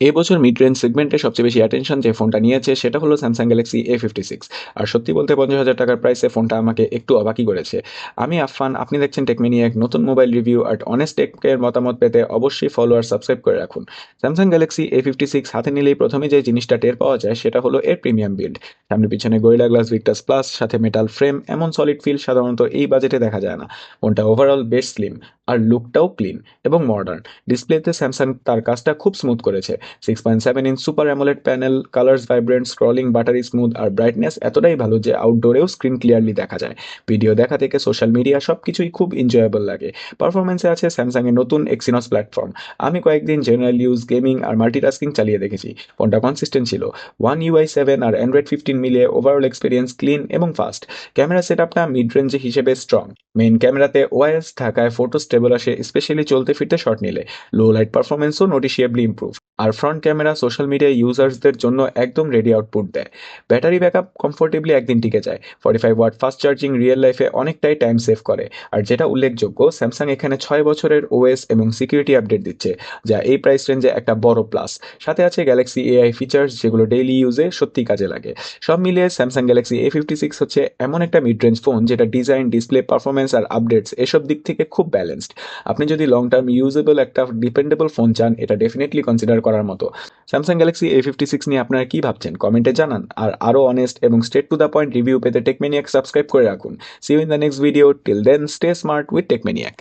এই বছর mid range সেগমেন্টে সবচেয়ে বেশি অ্যাটেনশন যে ফোনটা নিয়েছে সেটা হলো স্যামসাং গ্যালাক্সি A56। আর সত্যি বলতে 50,000 টাকার প্রাইসে ফোনটা আমাকে একটু অবাকই করেছে। আমি আফফান, আপনি দেখছেন টেকমেনিয়া, এক নতুন মোবাইল রিভিউ আর অনেস্ট টেকের মতামত পেতে অবশ্যই ফলো আর সাবস্ক্রাইব করে রাখুন। স্যামসাং গ্যালাক্সি A56 হাতে নিলেই প্রথমে যে জিনিসটা টের পাওয়া যায় সেটা হলো এর প্রিমিয়াম বিল্ড। সামনে পিছনে গরিলা গ্লাস ভিক্টাস প্লাস সাথে মেটাল ফ্রেম, এমন সলিড ফিল সাধারণত এই বাজেটে দেখা যায় না। ফোনটা ওভারঅল বেশ স্লিম আর লুকটাও ক্লিন এবং মডার্ন। ডিসপ্লেতে স্যামসাং তার কাজটা খুব স্মুথ করেছে। 6.7 inch super AMOLED panel, colours vibrant, scrolling buttery smooth আর ব্রাইটনেস এতটাই ভালো যে আউটডোরেও স্ক্রিন ক্লিয়ারলি দেখা যায়। ভিডিও দেখা থেকে সোশ্যাল মিডিয়া সবকিছুই খুব এনজয়েবল লাগে। পারফরমেন্সে আছে স্যামসাং এর নতুন এক্সিনস প্ল্যাটফর্ম। আমি কয়েকদিন জেনারেল ইউজ, গেমিং আর মাল্টিটাস্কিং চালিয়ে দেখেছি। ফোনটা কনসিস্টেন্ট ছিল। ওয়ান ইউআই 7 আর অ্যান্ড্রয়েড 15 মিলিয়ে ওভারঅল এক্সপিরিয়েন্স ক্লিন এবং ফাস্ট। ক্যামেরা সেটআপটা মিড রেঞ্জে হিসেবে স্ট্রং। মেইন ক্যামেরাতে ওআইএস থাকায় ফটো স্টেবল আসে, স্পেশালি চলতে ফিরতে শট নিলে। লো লাইট পারফরমেন্সও নোটিশিয়েবলি ইম্প্রুভ। আর ফ্রন্ট ক্যামেরা সোশ্যাল মিডিয়া ইউজার্সদের জন্য একদম রেডি আউটপুট দেয়। ব্যাটারি ব্যাকআপ কমফোর্টেবলি একদিন টিকে যায়। 45 ওয়াট ফাস্ট চার্জিং রিয়েল লাইফে অনেকটাই টাইম সেভ করে। আর যেটা উল্লেখযোগ্য, স্যামসাং এখানে 6 বছরের ওএস এবং সিকিউরিটি আপডেট দিচ্ছে, যা এই প্রাইস রেঞ্জে একটা বড় প্লাস। সাথে আছে গ্যালাক্সি এআই ফিচার্স, যেগুলো ডেইলি ইউজে সত্যি কাজে লাগে। সব মিলিয়ে স্যামসাং গ্যালাক্সি A56 হচ্ছে এমন একটা মিড রেঞ্জ ফোন যেটা ডিজাইন, ডিসপ্লে, পারফরমেন্স আর আপডেটস এসব দিক থেকে খুব ব্যালেন্সড। আপনি যদি লং টার্ম ইউজেবল একটা ডিপেন্ডেবল ফোন চান, এটা ডেফিনেটলি কনসিডার করার মতো। স্যামসাং গ্যালাক্সি A56 নিয়ে আপনারা কি ভাবছেন কমেন্টে জানান। আর আরও অনেস্ট এবং straight to the point review পেতে টেকমেনিয়াক সাবস্ক্রাইব করে রাখুন। See you in the next video. Till then stay smart with টেকমেনিয়াক।